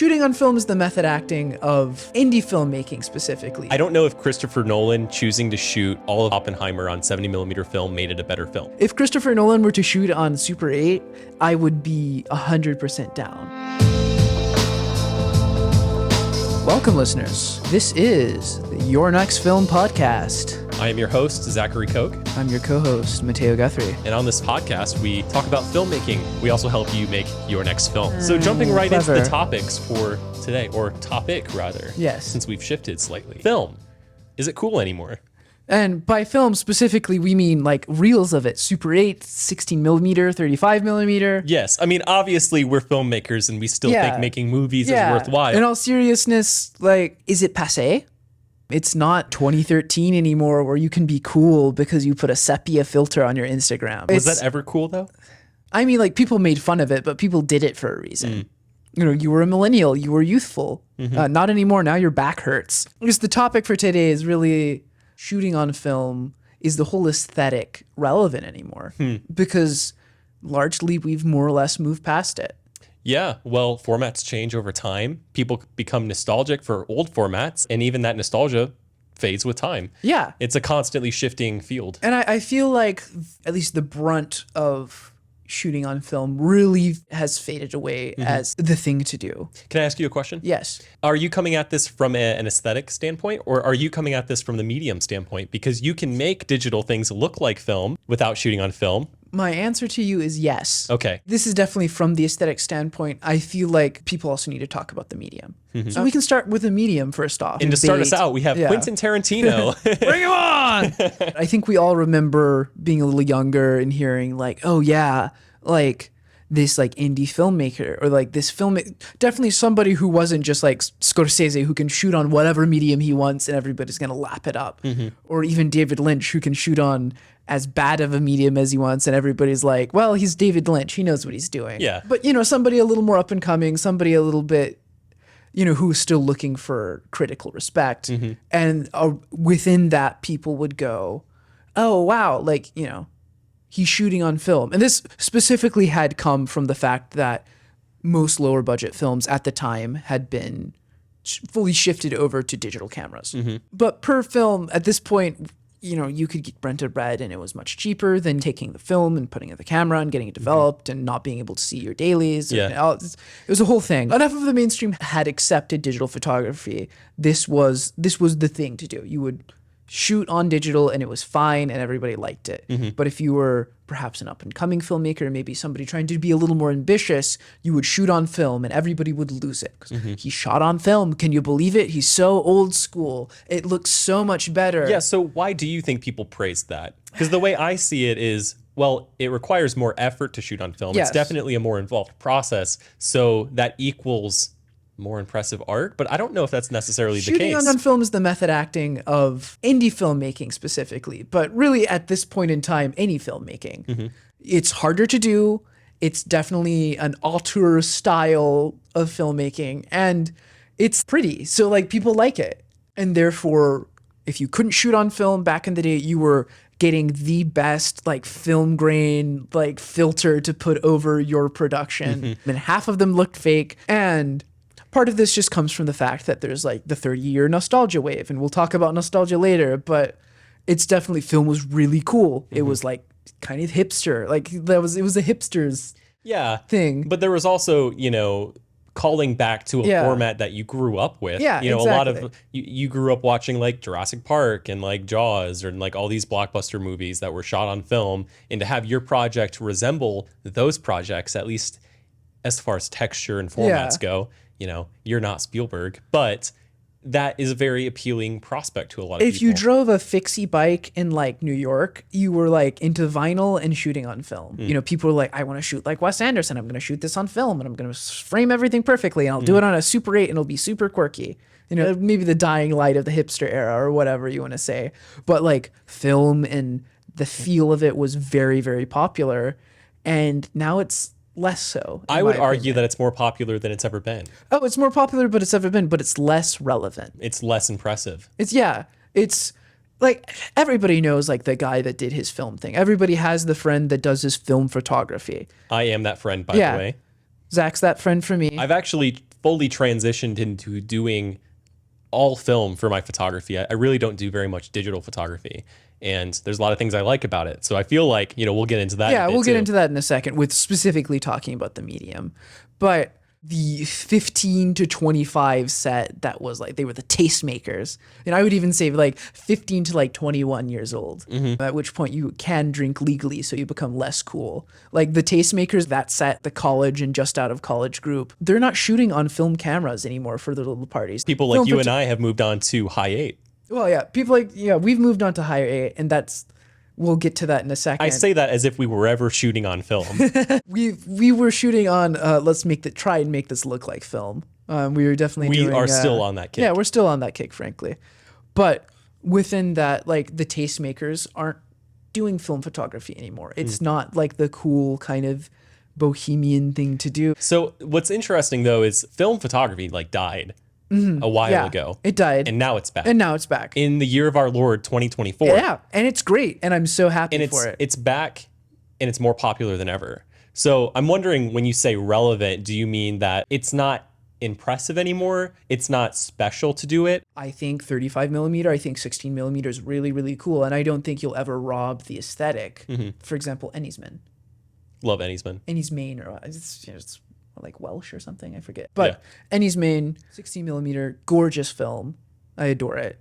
Shooting on film is the method acting of indie filmmaking specifically. I don't know if Christopher Nolan choosing to shoot all of Oppenheimer on 70mm film made it a better film. If Christopher Nolan were to shoot on Super 8, I would be 100% down. Welcome, listeners. This is the Your Next Film podcast. I am your host, Zachary Koch. I'm your co-host, Matteo Guthrie. And on this podcast, we talk about filmmaking. We also help you make your next film. So jumping right clever. into the topics for today, or topic rather. Yes. Since we've shifted slightly. Film. Is it cool anymore? And by film specifically, we mean like reels of it. Super 8, 16mm, 35mm. Yes. I mean, obviously, we're filmmakers and we still think making movies is worthwhile. In all seriousness, like, is it passé? It's not 2013 anymore where you can be cool because you put a sepia filter on your Instagram. Was that ever cool, though? I mean, like, people made fun of it, but people did it for a reason. You know, you were a millennial, you were youthful. Not anymore. Now your back hurts. Because the topic for today is really shooting on film. Is the whole aesthetic relevant anymore? Because largely we've more or less moved past it. Yeah, well, formats change over time. People become nostalgic for old formats, and even that nostalgia fades with time. Yeah. It's a constantly shifting field. And I feel like at least the brunt of shooting on film really has faded away as the thing to do. Can I ask you a question? Yes. Are you coming at this from an aesthetic standpoint, or are you coming at this from the medium standpoint? Because you can make digital things look like film without shooting on film. My answer to you is yes. Okay. This is definitely from the aesthetic standpoint. I feel like people also need to talk about the medium. So we can start with the medium first off. And to start us out, we have Quentin Tarantino. Bring him on! I think we all remember being a little younger and hearing like, oh yeah, like this like indie filmmaker or like this film, definitely somebody who wasn't just like Scorsese who can shoot on whatever medium he wants and everybody's going to lap it up. Or even David Lynch who can shoot on as bad of a medium as he wants and everybody's like, well, he's David Lynch. He knows what he's doing. Yeah. But, you know, somebody a little more up and coming, somebody a little bit, you know, who's still looking for critical respect. And within that, people would go, oh, wow, like, you know, he's shooting on film. And this specifically had come from the fact that most lower budget films at the time had been fully shifted over to digital cameras. But per film, at this point, you know, you could rent a red and it was much cheaper than taking the film and putting it in the camera and getting it developed and not being able to see your dailies. Yeah. It was a whole thing. Enough of the mainstream had accepted digital photography. This was the thing to do. You would shoot on digital and it was fine and everybody liked it. But if you were perhaps an up-and-coming filmmaker, maybe somebody trying to be a little more ambitious, you would shoot on film and everybody would lose it. He shot on film. Can you believe it? He's so old school. It looks so much better. Yeah, so why do you think people praised that? Because the way I see it is, well, it requires more effort to shoot on film. Yes. It's definitely a more involved process. So that equals more impressive art, but I don't know if that's necessarily the case. Shooting on film is the method acting of indie filmmaking specifically, but really at this point in time, any filmmaking. It's harder to do. It's definitely an auteur style of filmmaking, and it's pretty. So like people like it. And therefore, if you couldn't shoot on film back in the day, you were getting the best like film grain like filter to put over your production. And half of them looked fake. And part of this just comes from the fact that there's like the 30-year nostalgia wave, and we'll talk about nostalgia later, but it's definitely, film was really cool. It was like kind of hipster, like it was a hipsters thing. But there was also, you know, calling back to a format that you grew up with. Yeah, you know, exactly. a lot of you grew up watching like Jurassic Park and like Jaws or like all these blockbuster movies that were shot on film, and to have your project resemble those projects, at least as far as texture and formats go. You know, you're not Spielberg, but that is a very appealing prospect to a lot of people. If you drove a fixie bike in like New York, you were like into vinyl and shooting on film. You know, people were like, I want to shoot like Wes Anderson. I'm going to shoot this on film and I'm going to frame everything perfectly. And I'll do it on a Super 8 and it'll be super quirky. You know, maybe the dying light of the hipster era or whatever you want to say. But like film and the feel of it was very, very popular. And now it's less so. I would argue that it's more popular than it's ever been. Oh, it's more popular, but it's ever been, but it's less relevant. It's less impressive. It's like everybody knows like the guy that did his film thing. Everybody has the friend that does his film photography. I am that friend, by the way. Zach's that friend for me. I've actually fully transitioned into doing all film for my photography. I really don't do very much digital photography. And there's a lot of things I like about it. So I feel like, we'll get into that. Yeah, we'll get into that in a second with specifically talking about the medium. But the 15 to 25 set that was like, they were the tastemakers. And I would even say like 15 to like 21 years old, at which point you can drink legally so you become less cool. Like the tastemakers, that set, the college and just out of college group, they're not shooting on film cameras anymore for their little parties. People like you and I have moved on to high 8. Well, yeah, people like, we've moved on to higher 8, and we'll get to that in a second. I say that as if we were ever shooting on film. We were shooting on try and make this look like film. We were definitely we are still on that kick. Yeah, we're still on that kick, frankly. But within that, like the tastemakers aren't doing film photography anymore. It's not like the cool kind of bohemian thing to do. So what's interesting though is film photography like died a while ago. It died. And now it's back. In the year of our Lord 2024. Yeah, and it's great, and I'm so happy and for it. It's back, and it's more popular than ever. So I'm wondering, when you say relevant, do you mean that it's not impressive anymore? It's not special to do it? I think 35 millimeter, I think 16 millimeter is really, really cool, and I don't think you'll ever rob the aesthetic. For example, Ennisman. Love Ennisman. Ennisman, or it's like Welsh or something, I forget. But Ennisman, 16 millimeter, gorgeous film. I adore it.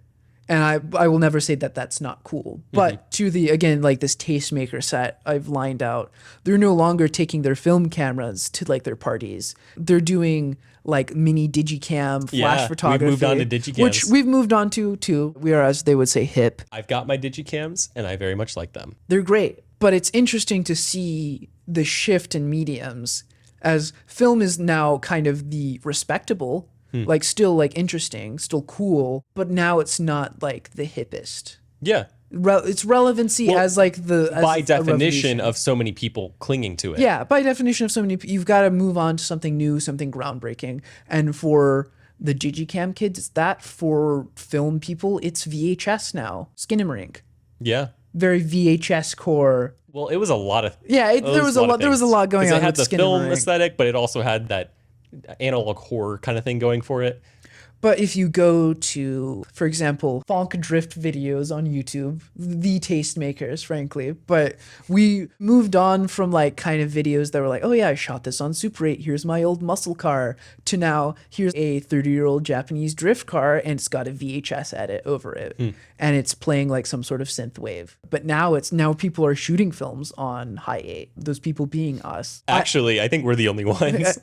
And I will never say that that's not cool. But to the, again, like this tastemaker set I've lined out, they're no longer taking their film cameras to like their parties. They're doing like mini digicam flash photography. We've moved on to digicams. Which we've moved on to too. We are, as they would say, hip. I've got my digicams and I very much like them. They're great. But it's interesting to see the shift in mediums, as film is now kind of the respectable, like still like interesting, still cool, but now it's not like the hippest. Yeah. Its relevancy as like the... As by definition of so many people clinging to it. Yeah, by definition of so many, you've got to move on to something new, something groundbreaking. And for the digicam kids, it's that. For film people, it's VHS now. Skinamarink. Yeah. Very VHS core. Well, it was a lot of there was a lot going on. It had with the film Skinamarink. aesthetic, but it also had that analog horror kind of thing going for it. But if you go to, for example, Fonk Drift videos on YouTube, the tastemakers, frankly, but we moved on from like kind of videos that were like, oh yeah, I shot this on Super8, here's my old muscle car, to now here's a 30-year-old Japanese drift car and it's got a VHS edit over it. And it's playing like some sort of synth wave. But now people are shooting films on high 8, those people being us. Actually, I think we're the only ones.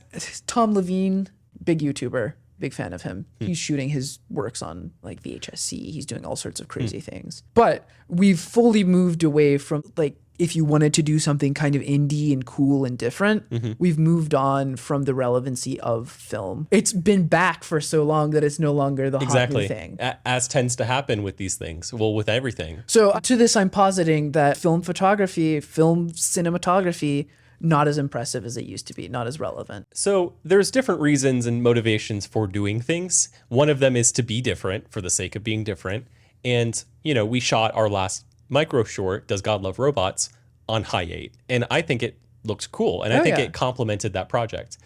Tom Levine, big YouTuber. Big fan of him. He's shooting his works on like VHS-C. He's doing all sorts of crazy things. But we've fully moved away from like, if you wanted to do something kind of indie and cool and different, we've moved on from the relevancy of film. It's been back for so long that it's no longer the hot new thing. As tends to happen with these things. Well, with everything. So to this, I'm positing that film photography, film cinematography, not as impressive as it used to be, not as relevant. So there's different reasons and motivations for doing things. One of them is to be different for the sake of being different. And, we shot our last micro short, Does God Love Robots, on high 8. And I think it looked cool. And I think it complemented that project.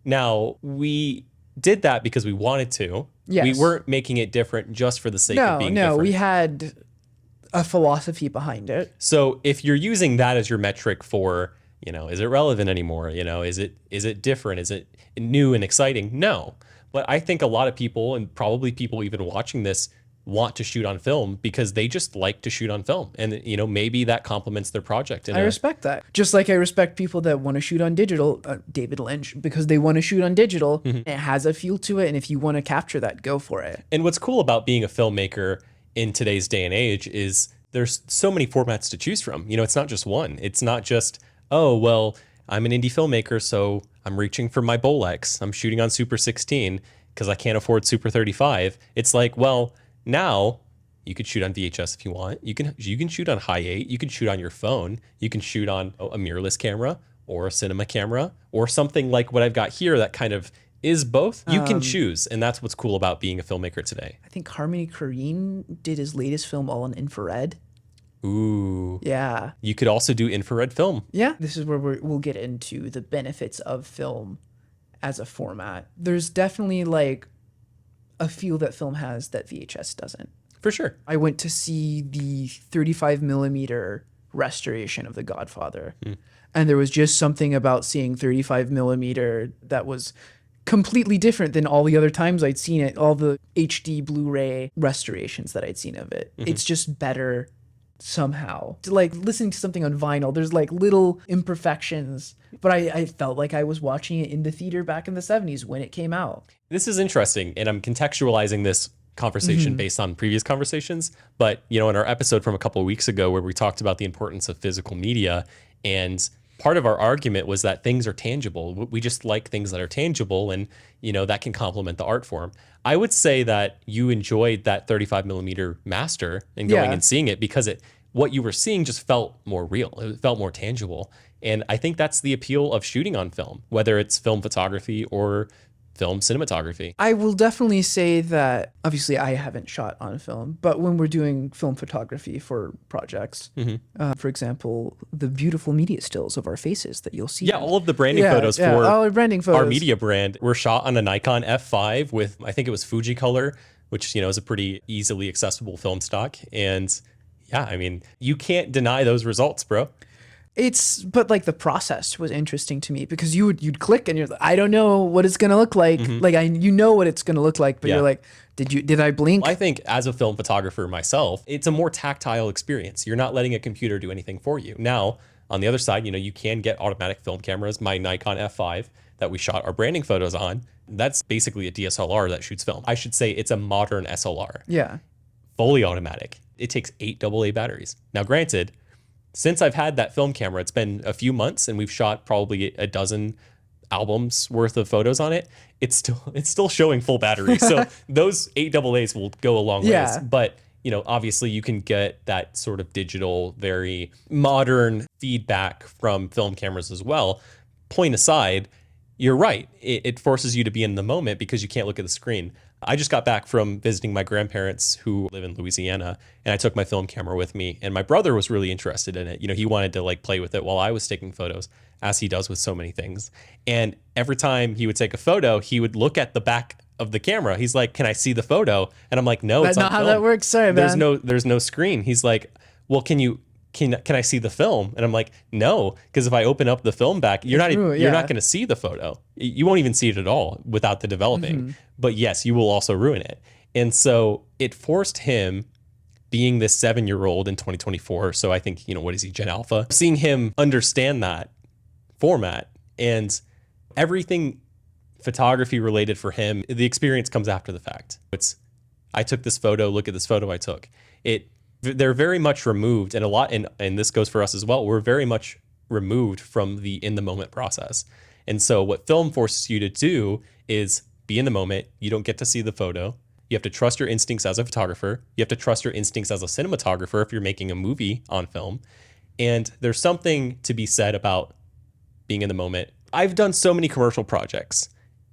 Now, we did that because we wanted to. Yes. We weren't making it different just for the sake of being different. No, we had a philosophy behind it. So if you're using that as your metric for... is it relevant anymore? Is it different? Is it new and exciting? No. But I think a lot of people, and probably people even watching this, want to shoot on film because they just like to shoot on film. And, maybe that complements their project. I respect that. Just like I respect people that want to shoot on digital, David Lynch, because they want to shoot on digital. It has a feel to it. And if you want to capture that, go for it. And what's cool about being a filmmaker in today's day and age is there's so many formats to choose from. It's not just one. It's not just... oh, well, I'm an indie filmmaker, so I'm reaching for my Bolex. I'm shooting on Super 16 because I can't afford Super 35. It's like, well, now you could shoot on VHS if you want. You can shoot on high 8. You can shoot on your phone. You can shoot on a mirrorless camera or a cinema camera or something like what I've got here that kind of is both. You can choose, and that's what's cool about being a filmmaker today. I think Harmony Korine did his latest film all on infrared. Ooh. Yeah. You could also do infrared film. Yeah. This is where we'll get into the benefits of film as a format. There's definitely like a feel that film has that VHS doesn't. For sure. I went to see the 35 millimeter restoration of The Godfather. And there was just something about seeing 35 millimeter that was completely different than all the other times I'd seen it, all the HD Blu-ray restorations that I'd seen of it. It's just better somehow. Like listening to something on vinyl, there's like little imperfections, but I felt like I was watching it in the theater back in the 70s when it came out. This is interesting, and I'm contextualizing this conversation based on previous conversations. But, you know, in our episode from a couple of weeks ago where we talked about the importance of physical media, and part of our argument was that things are tangible. We just like things that are tangible, and, you know, that can complement the art form. I would say that you enjoyed that 35 millimeter master and going and seeing it because what you were seeing just felt more real. It felt more tangible. And I think that's the appeal of shooting on film, whether it's film photography or film cinematography. I will definitely say that, obviously I haven't shot on film, but when we're doing film photography for projects, for example, the beautiful media stills of our faces that you'll see. Yeah, all of the branding photos for all our branding photos. Our media brand were shot on a Nikon F5 with, I think it was Fuji color, which, you know, is a pretty easily accessible film stock. And yeah, I mean, you can't deny those results, bro. But like the process was interesting to me because you'd click and you're like, I don't know what it's gonna look like. Like you know what it's gonna look like, but you're like, did I blink? I think as a film photographer myself, it's a more tactile experience. You're not letting a computer do anything for you. Now, on the other side, you know, you can get automatic film cameras. My Nikon F5 that we shot our branding photos on, that's basically a DSLR that shoots film. I should say it's a modern SLR. Yeah. Fully automatic. It takes 8 AA batteries. Now, granted, since I've had that film camera, it's been a few months and we've shot probably a dozen albums worth of photos on it. It's still showing full battery. So those 8 AA's will go a long ways. But, you know, obviously you can get that sort of digital, very modern feedback from film cameras as well. Point aside, you're right. It forces you to be in the moment because you can't look at the screen. I just got back from visiting my grandparents who live in Louisiana, and I took my film camera with me, and my brother was really interested in it. You know, he wanted to like play with it while I was taking photos, as he does with so many things. And every time he would take a photo, he would look at the back of the camera. He's like, "Can I see the photo?" And I'm like, "No, That's it's not how that works. Sorry, man. There's no screen." He's like, "Well, can I see the film?" And I'm like, "No, because if I open up the film back, you're not going to see the photo. You won't even see it at all without the developing. But yes, you will also ruin it." And so it forced him, being this 7-year-old in 2024. So I think, you know, what is he, Gen Alpha? Seeing him understand that format and everything photography related for him, the experience comes after the fact. I took this photo, look at this photo I took. They're very much removed, and this goes for us as well. We're very much removed from the in the moment process. And so what film forces you to do is be in the moment. You don't get to see the photo. You have to trust your instincts as a photographer. You have to trust your instincts as a cinematographer if you're making a movie on film. And there's something to be said about being in the moment. I've done so many commercial projects,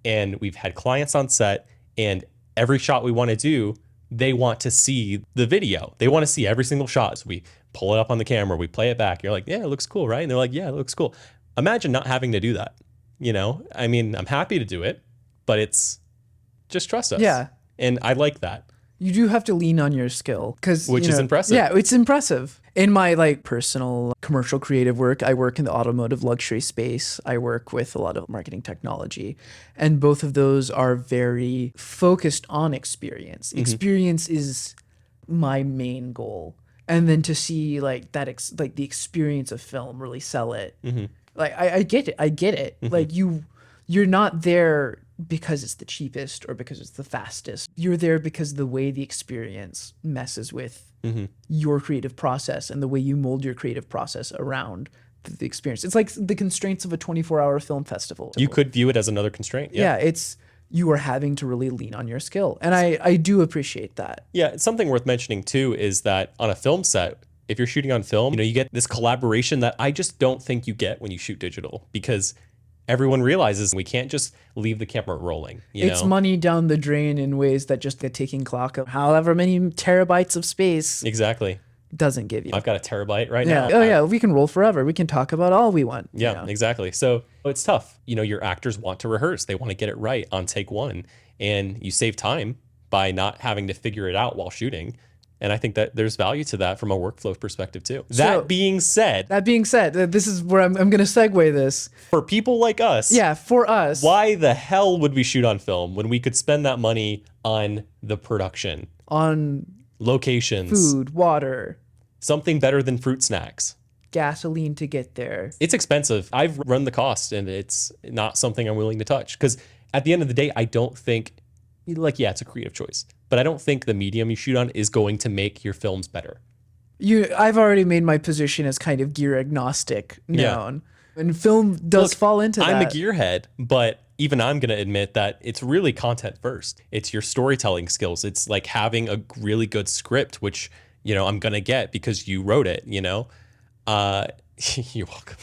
and we've had clients on set, and every shot we want to do, they want to see the video. They want to see every single shot. So we pull it up on the camera, we play it back. You're like, "Yeah, it looks cool, right?" And they're like, "Yeah, it looks cool." Imagine not having to do that. You know, I mean, I'm happy to do it, but it's just trust us. Yeah. And I like that. You do have to lean on your skill Which is impressive. Yeah, it's impressive. In my like personal commercial creative work, I work in the automotive luxury space. I work with a lot of marketing technology, and both of those are very focused on experience. Experience is my main goal. And then to see like that, like the experience of film really sell it. Like I get it. I get it. Like you're not there because it's the cheapest or because it's the fastest. You're there because the way the experience messes with your creative process and the way you mold your creative process around the experience. It's like the constraints of a 24-hour film festival. You could view it as another constraint. Yeah, you are having to really lean on your skill. And I do appreciate that. Yeah, it's something worth mentioning too is that on a film set, if you're shooting on film, you know, you get this collaboration that I just don't think you get when you shoot digital, because everyone realizes we can't just leave the camera rolling. It's money down the drain in ways that just get taking clock of however many terabytes of space. Exactly. doesn't give you. I've got a terabyte right Yeah. now. Oh yeah, we can roll forever. We can talk about all we want. Yeah, exactly. So it's tough. Your actors want to rehearse. They want to get it right on take one. And you save time by not having to figure it out while shooting. And I think that there's value to that from a workflow perspective too. That being said, this is where I'm going to segue this. For people like us. Yeah, for us. Why the hell would we shoot on film when we could spend that money on the production? On locations. Food, water. Something better than fruit snacks. Gasoline to get there. It's expensive. I've run the cost and it's not something I'm willing to touch. Because at the end of the day, I don't think, it's a creative choice. But I don't think the medium you shoot on is going to make your films better. I've already made my position as kind of gear agnostic known. Yeah. And film does fall into that. I'm a gearhead, but even I'm going to admit that it's really content first. It's your storytelling skills. It's like having a really good script, which, I'm going to get because you wrote it, You're welcome.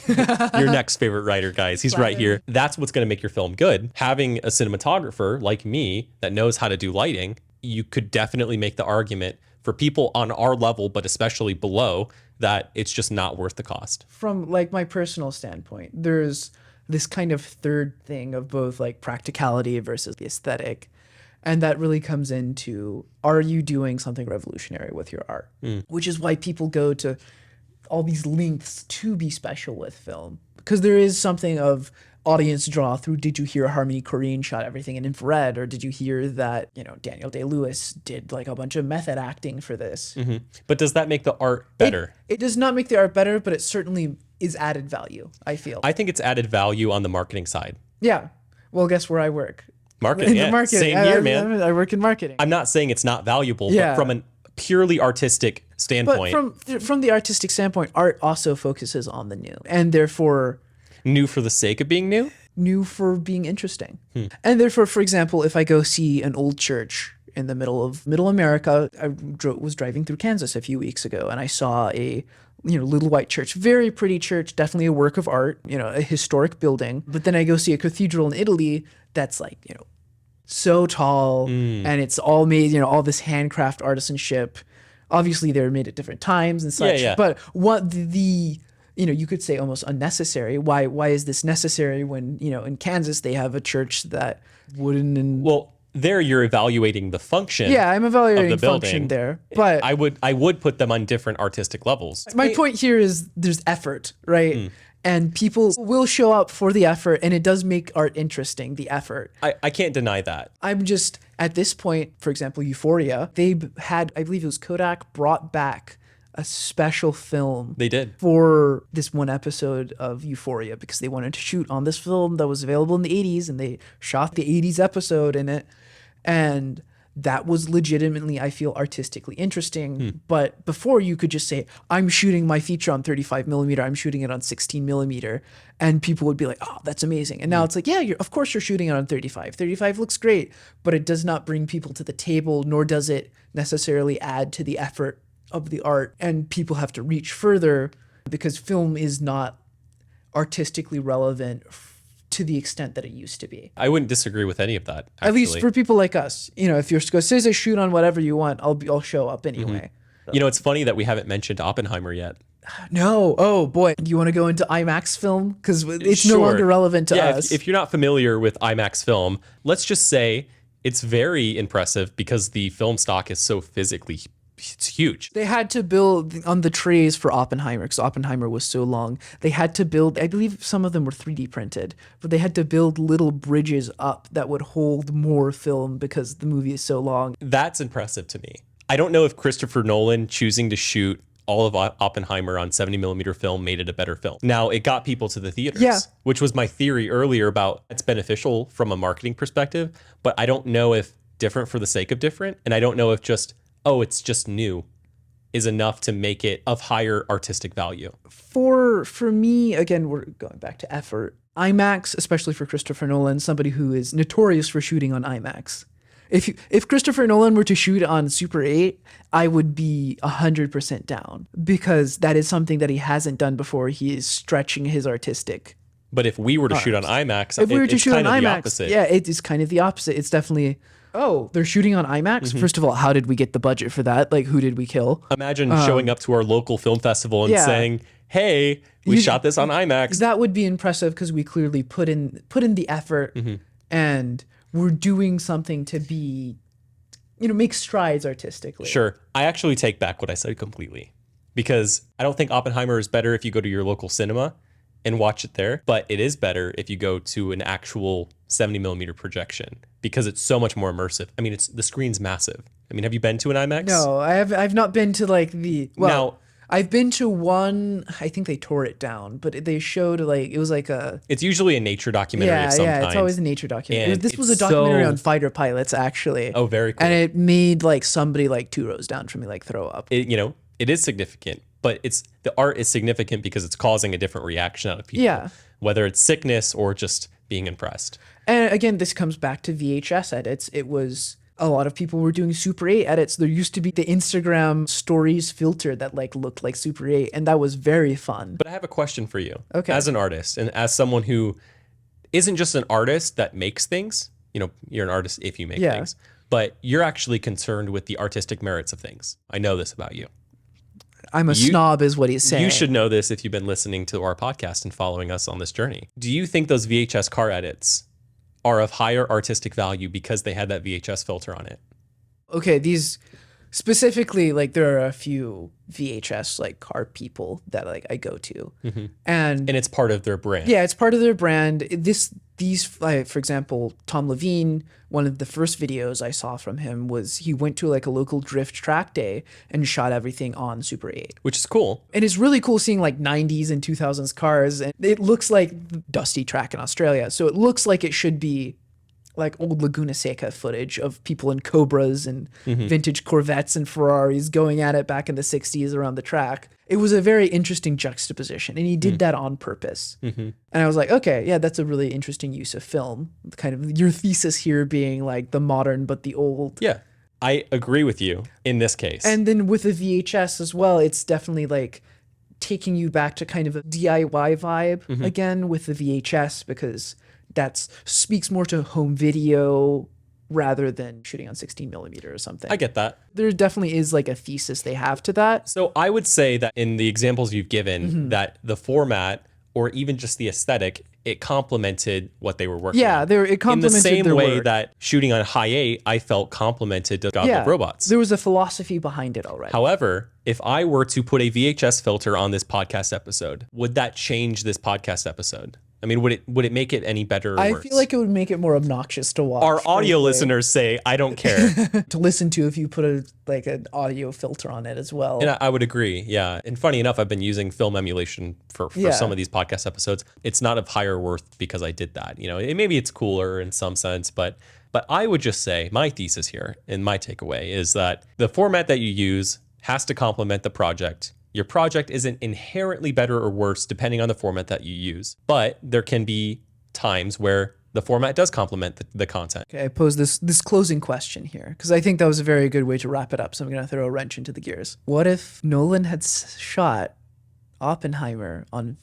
Your next favorite writer, guys. He's right here. That's what's going to make your film good. Having a cinematographer like me that knows how to do lighting, you could definitely make the argument for people on our level, but especially below, that it's just not worth the cost. From my personal standpoint, there's this kind of third thing of both practicality versus the aesthetic. And that really comes into, are you doing something revolutionary with your art? Which is why people go to all these lengths to be special with film. Because there is something of audience draw through, did you hear Harmony Korine shot everything in infrared? Or did you hear that, Daniel Day-Lewis did a bunch of method acting for this? Mm-hmm. But does that make the art better? It does not make the art better, but it certainly is added value, I feel. I think it's added value on the marketing side. Yeah. Well, guess where I work? Marketing, in marketing. Same here, man. I work in marketing. I'm not saying it's not valuable, but from a purely artistic standpoint. But from the artistic standpoint, art also focuses on the new. And therefore... New for the sake of being new? New for being interesting. And therefore, for example, if I go see an old church in the middle of Middle America, I was driving through Kansas a few weeks ago, and I saw a little white church, very pretty church, definitely a work of art, a historic building. But then I go see a cathedral in Italy that's so tall, and it's all made, all this handcraft artisanship. Obviously, they're made at different times and such. Yeah. But what the you could say almost unnecessary. Why is this necessary when, in Kansas they have a church that wooden and... Well, there you're evaluating the function. Yeah, I'm evaluating of the function there. But I would put them on different artistic levels. My point here is there's effort, right? And people will show up for the effort, and it does make art interesting, the effort. I can't deny that. I'm just, at this point, for example, Euphoria, they had, I believe it was Kodak, brought back a special film. They did. For this one episode of Euphoria, because they wanted to shoot on this film that was available in the 80s, and they shot the 80s episode in it. And that was legitimately, I feel, artistically interesting. But before, you could just say, I'm shooting my feature on 35 millimeter, I'm shooting it on 16 millimeter. And people would be like, oh, that's amazing. And now it's like, yeah, of course you're shooting it on 35. 35 looks great, but it does not bring people to the table, nor does it necessarily add to the effort of the art. And people have to reach further because film is not artistically relevant to the extent that it used to be. I wouldn't disagree with any of that, actually. At least for people like us. If you're Scorsese, shoot on whatever you want, I'll show up anyway. It's funny that we haven't mentioned Oppenheimer yet. No. Oh, boy. Do you want to go into IMAX film? Because it's no longer relevant to us. If you're not familiar with IMAX film, let's just say it's very impressive because the film stock is so physically it's huge. They had to build on the trays for Oppenheimer because Oppenheimer was so long. They had to build, I believe some of them were 3D printed, but they had to build little bridges up that would hold more film because the movie is so long. That's impressive to me. I don't know if Christopher Nolan choosing to shoot all of Oppenheimer on 70 millimeter film made it a better film. Now, it got people to the theaters, which was my theory earlier about it's beneficial from a marketing perspective, but I don't know if different for the sake of different, and I don't know if just it's just new is enough to make it of higher artistic value. For me, again, we're going back to effort. IMAX, especially for Christopher Nolan, somebody who is notorious for shooting on IMAX. If Christopher Nolan were to shoot on Super 8, I would be 100% down because that is something that he hasn't done before. He is stretching his artistic. But if we were to shoot on IMAX, if we were to shoot on IMAX, opposite. Yeah, it is kind of the opposite. It's definitely Oh, they're shooting on IMAX? First of all, how did we get the budget for that? Like, who did we kill? Imagine showing up to our local film festival and yeah. saying, hey, we shot this on IMAX. That would be impressive because we clearly put in the effort and we're doing something to be, make strides artistically. Sure. I actually take back what I said completely, because I don't think Oppenheimer is better if you go to your local cinema and watch it there, but it is better if you go to an actual 70 millimeter projection because it's so much more immersive. I mean, the screen's massive. I mean, have you been to an IMAX? No, I've not been to like Now, I've been to one, I think they tore it down, but they showed it was like a... It's usually a nature documentary of some kind. Yeah, it's always a nature documentary. And this was a documentary on fighter pilots, actually. Oh, very cool. And it made like somebody like 2 rows down from me like throw up. It is significant, but the art is significant because it's causing a different reaction out of people. Yeah. Whether it's sickness or just being impressed. And again, this comes back to VHS edits. It was... A lot of people were doing Super 8 edits. There used to be the Instagram stories filter that like looked like Super 8, and that was very fun. But I have a question for you. Okay. As an artist and as someone who isn't just an artist that makes things, you're an artist if you make things, but you're actually concerned with the artistic merits of things. I know this about you. I'm a snob is what he's saying. You should know this if you've been listening to our podcast and following us on this journey. Do you think those VHS car edits are of higher artistic value because they had that VHS filter on it? Okay, these specifically, like there are a few VHS like car people that like I go to, and it's part of their brand. Yeah, it's part of their brand. These, for example, Tom Levine. One of the first videos I saw from him was he went to like a local drift track day and shot everything on Super 8, which is cool. And it's really cool seeing like 90s and 2000s cars, and it looks like dusty track in Australia, so it looks like it should be like old Laguna Seca footage of people in Cobras and vintage Corvettes and Ferraris going at it back in the 60s around the track. It was a very interesting juxtaposition, and he did that on purpose. And I was like, okay, yeah, that's a really interesting use of film. Kind of your thesis here being like the modern but the old. Yeah, I agree with you in this case. And then with the VHS as well, it's definitely like taking you back to kind of a DIY vibe again with the VHS, because that speaks more to home video rather than shooting on 16 millimeter or something. I get that. There definitely is like a thesis they have to that. So I would say that in the examples you've given, that the format or even just the aesthetic, it complemented what they were working on. It complemented in the same their way work. that shooting on High 8, I felt complemented the God of Robots. There was a philosophy behind it already. However, if I were to put a VHS filter on this podcast episode, would that change this podcast episode? I mean, would it make it any better or worse? I feel like it would make it more obnoxious to watch. Our audio listeners say, I don't care. to listen to if you put an audio filter on it as well. And I would agree, yeah. And funny enough, I've been using film emulation for some of these podcast episodes. It's not of higher worth because I did that. Maybe it's cooler in some sense, but I would just say my thesis here and my takeaway is that the format that you use has to complement the project. Your project isn't inherently better or worse depending on the format that you use, but there can be times where the format does complement the content. Okay, I pose this closing question here because I think that was a very good way to wrap it up. So I'm going to throw a wrench into the gears. What if Nolan had shot Oppenheimer on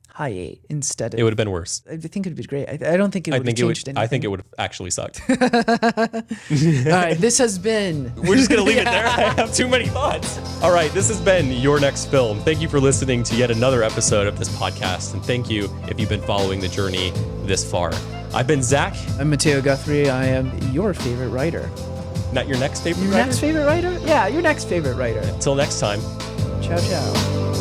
High 8 instead of... It would have been worse. I think it would be great. I don't think it would have changed anything. I think it would have actually sucked. All right, this has been... We're just going to leave it there. I have too many thoughts. All right, this has been Your Next Film. Thank you for listening to yet another episode of this podcast. And thank you if you've been following the journey this far. I've been Zach. I'm Matteo Guthrie. I am your favorite writer. Not your next favorite writer? Your next favorite writer? Yeah, your next favorite writer. Until next time. Ciao, ciao.